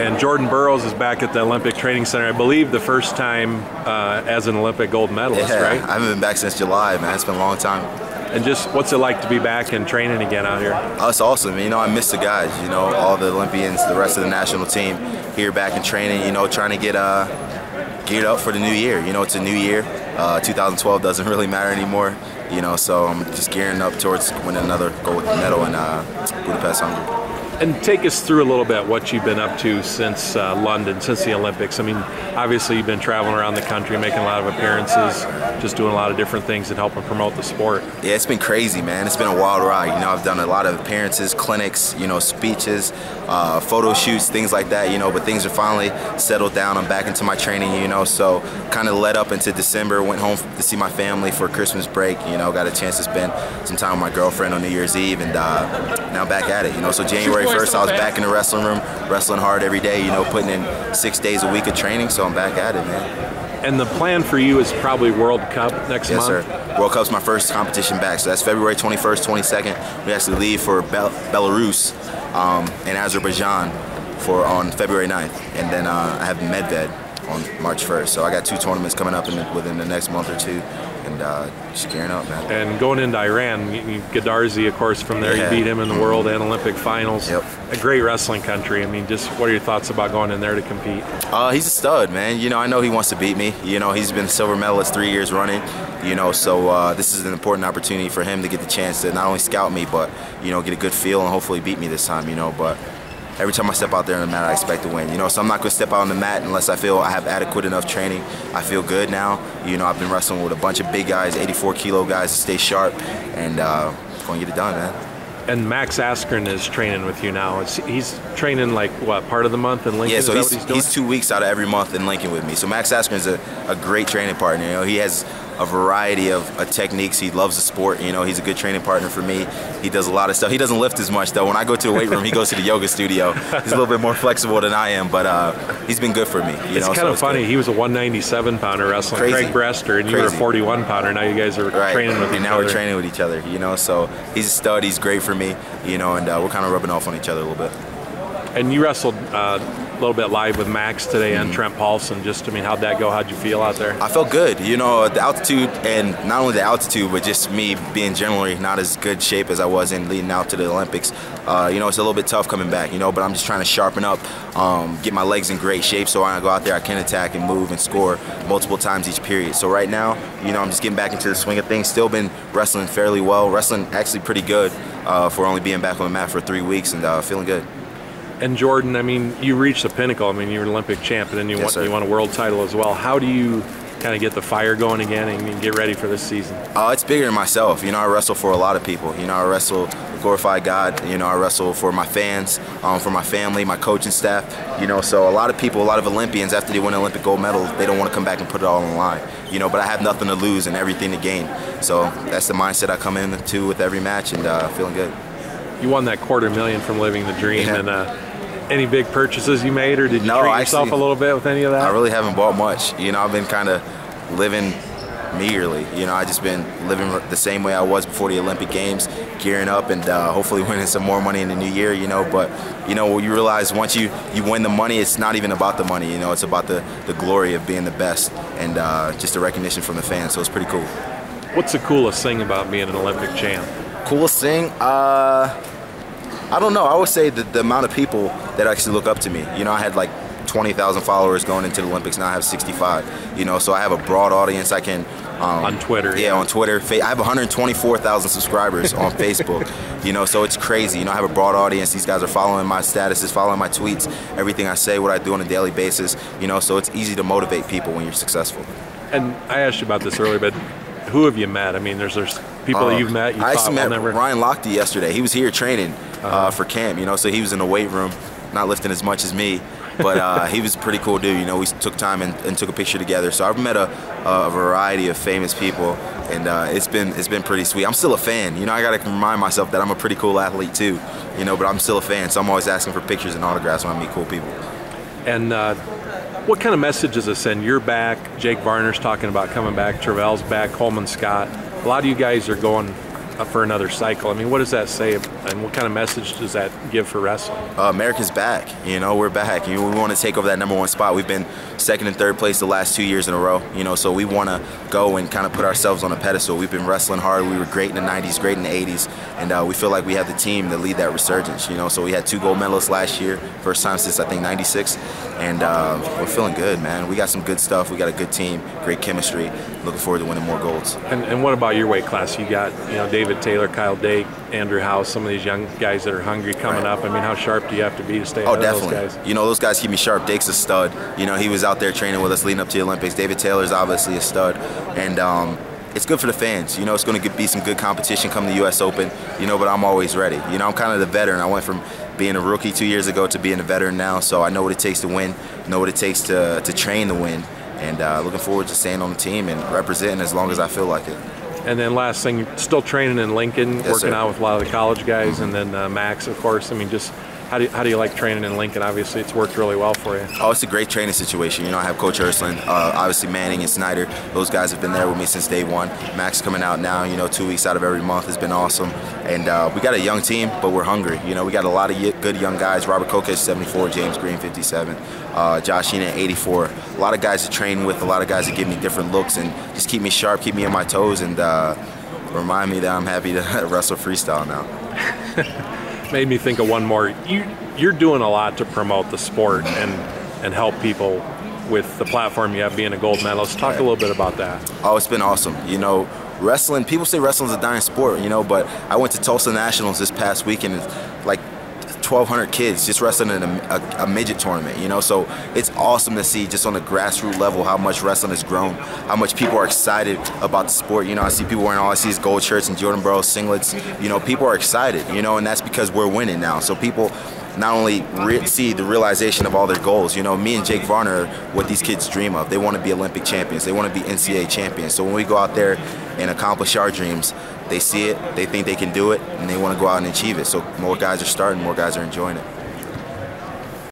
And Jordan Burroughs is back at the Olympic Training Center, I believe the first time as an Olympic gold medalist, yeah, right? I haven't been back since July, man. It's been a long time. And just what's it like to be back and training again out here? Oh, it's awesome. You know, I miss the guys, you know, all the Olympians, the rest of the national team here back in training, you know, trying to get geared up for the new year. You know, it's a new year. 2012 doesn't really matter anymore, you know, so I'm just gearing up towards winning another gold medal in Budapest, Hungary. And take us through a little bit what you've been up to since London, since the Olympics. I mean, obviously you've been traveling around the country, making a lot of appearances, just doing a lot of different things and helping promote the sport. Yeah, it's been crazy, man. It's been a wild ride. You know, I've done a lot of appearances, clinics, you know, speeches, photo shoots, things like that, you know, but things are finally settled down. I'm back into my training, you know, so kind of led up into December, went home to see my family for Christmas break, you know, got a chance to spend some time with my girlfriend on New Year's Eve, and now back at it, you know, so January 1st I was back in the wrestling room, wrestling hard every day, you know, putting in 6 days a week of training, so I'm back at it, man. And the plan for you is probably World Cup next month? Yes, sir. World Cup's my first competition back, so that's February 21st, 22nd. We actually leave for Belarus and Azerbaijan on February 9th, and then I have Medved on March 1st. So I got 2 tournaments coming up within the next month or two, and just gearing up, man. And going into Iran, Gaddarzi, of course, from there, you beat him in the World and Olympic finals. Yep. A great wrestling country. I mean, just what are your thoughts about going in there to compete? He's a stud, man. You know, I know he wants to beat me. You know, he's been a silver medalist 3 years running. You know, so this is an important opportunity for him to get the chance to not only scout me, but, you know, get a good feel and hopefully beat me this time, you know. But every time I step out there on the mat, I expect to win. You know, so I'm not going to step out on the mat unless I feel I have adequate enough training. I feel good now. You know, I've been wrestling with a bunch of big guys, 84-kilo guys to stay sharp, and going to get it done, man. And Max Askren is training with you now. He's training like, what, part of the month in Lincoln? Yeah, so he's 2 weeks out of every month in Lincoln with me. So Max Askren is a great training partner. You know, he has a variety of techniques. He loves the sport. You know, he's a good training partner for me. He does a lot of stuff. He doesn't lift as much, though. When I go to the weight room, he goes to the yoga studio. He's a little bit more flexible than I am, but he's been good for me. It's kind of funny. He was a 197-pounder wrestling, Crazy. Craig Brester, and you were a 41-pounder. Now you guys are training with each other. And now we're training with each other, you know, so he's a stud. He's great for me, you know, and we're kind of rubbing off on each other a little bit. And you wrestled a little bit live with Max today and Trent Paulson. Just, I mean, how'd that go? How'd you feel out there? I felt good. You know, the altitude, and not only the altitude, but just me being generally not as good shape as I was in leading out to the Olympics. You know, it's a little bit tough coming back, you know, but I'm just trying to sharpen up, get my legs in great shape so when I go out there I can attack and move and score multiple times each period. So right now, you know, I'm just getting back into the swing of things. Still been wrestling fairly well. Wrestling actually pretty good for only being back on the mat for 3 weeks, and feeling good. And Jordan, I mean, you reached the pinnacle. I mean, you were an Olympic champ, and then you won a world title as well. How do you kind of get the fire going again and get ready for this season? It's bigger than myself. You know, I wrestle for a lot of people. You know, I wrestle to glorify God. You know, I wrestle for my fans, for my family, my coaching staff. You know, so a lot of people, a lot of Olympians, after they win an Olympic gold medal, they don't want to come back and put it all on the line. You know, but I have nothing to lose and everything to gain. So that's the mindset I come into with every match, and feeling good. You won that $250,000 from Living the Dream, and any big purchases you made, or did you treat yourself a little bit with any of that? I really haven't bought much. You know, I've been kind of living meagerly. You know, I just been living the same way I was before the Olympic Games, gearing up and hopefully winning some more money in the new year, you know. But, you know, you realize once you win the money, it's not even about the money, you know. It's about the glory of being the best and just the recognition from the fans, so it's pretty cool. What's the coolest thing about being an Olympic champ? Coolest thing? I don't know. I would say the amount of people that actually look up to me. You know, I had like 20,000 followers going into the Olympics. Now I have 65. You know, so I have a broad audience. I can on Twitter. Yeah, on Twitter. I have 124,000 subscribers on Facebook. You know, so it's crazy. You know, I have a broad audience. These guys are following my statuses, following my tweets, everything I say, what I do on a daily basis. You know, so it's easy to motivate people when you're successful. And I asked you about this earlier, but who have you met? I mean, there's people that you've met. I actually met Ryan Lochte yesterday. He was here training for camp, you know, so he was in the weight room, not lifting as much as me, but he was a pretty cool dude. You know, we took time and took a picture together. So I've met a variety of famous people, and it's been pretty sweet. I'm still a fan. You know, I got to remind myself that I'm a pretty cool athlete too. You know, but I'm still a fan, so I'm always asking for pictures and autographs when I meet cool people. And what kind of message does it send? You're back. Jake Varner's talking about coming back. Travell's back. Coleman Scott. A lot of you guys are going for another cycle. I mean, what does that say, and what kind of message does that give for wrestling? America's back. You know, we're back. You know, we want to take over that #1 spot. We've been second and third place the last 2 years in a row. You know, so we want to go and kind of put ourselves on a pedestal. We've been wrestling hard. We were great in the '90s, great in the '80s, and we feel like we have the team to lead that resurgence. You know, so we had 2 gold medalists last year, first time since I think '96, and we're feeling good, man. We got some good stuff. We got a good team, great chemistry. Looking forward to winning more golds. And what about your weight class? You got, you know, David Taylor, Kyle Dake, Andrew House, some of these young guys that are hungry coming up. I mean, how sharp do you have to be to stay ahead of those guys? You know, those guys keep me sharp. Dake's a stud. You know, he was out there training with us leading up to the Olympics. David Taylor's obviously a stud. And it's good for the fans. You know, it's going to be some good competition come the U.S. Open, you know, but I'm always ready. You know, I'm kind of the veteran. I went from being a rookie 2 years ago to being a veteran now, so I know what it takes to win, know what it takes to train to win, and looking forward to staying on the team and representing as long as I feel like it. And then last thing, still training in Lincoln, yes, working sir. out with a lot of the college guys, and then Max, of course. I mean, just how do you like training in Lincoln? Obviously, it's worked really well for you. Oh, it's a great training situation. You know, I have Coach Ursland, obviously Manning and Snyder. Those guys have been there with me since day one. Max coming out now, you know, 2 weeks out of every month has been awesome. And we got a young team, but we're hungry. You know, we got a lot of good young guys. Robert Kokech, 74, James Green, 57, Josh Heenan, 84. A lot of guys to train with, a lot of guys that give me different looks and just keep me sharp, keep me on my toes, and remind me that I'm happy to wrestle freestyle now. Made me think of one more. You're doing a lot to promote the sport and help people with the platform you have being a gold medalist. Talk a little bit about that. Oh, it's been awesome. You know, wrestling, people say wrestling's a dying sport, you know, but I went to Tulsa Nationals this past weekend, and like 1,200 kids just wrestling in a midget tournament, you know, so it's awesome to see just on a grassroots level how much wrestling has grown, how much people are excited about the sport. You know, I see people wearing all I see is gold shirts and Jordan Burroughs singlets. You know, people are excited, you know, and that's because we're winning now. So people not only see the realization of all their goals, you know, me and Jake Varner are what these kids dream of. They want to be Olympic champions. They want to be NCAA champions. So when we go out there and accomplish our dreams, they see it, they think they can do it, and they want to go out and achieve it. So more guys are starting, more guys are enjoying it.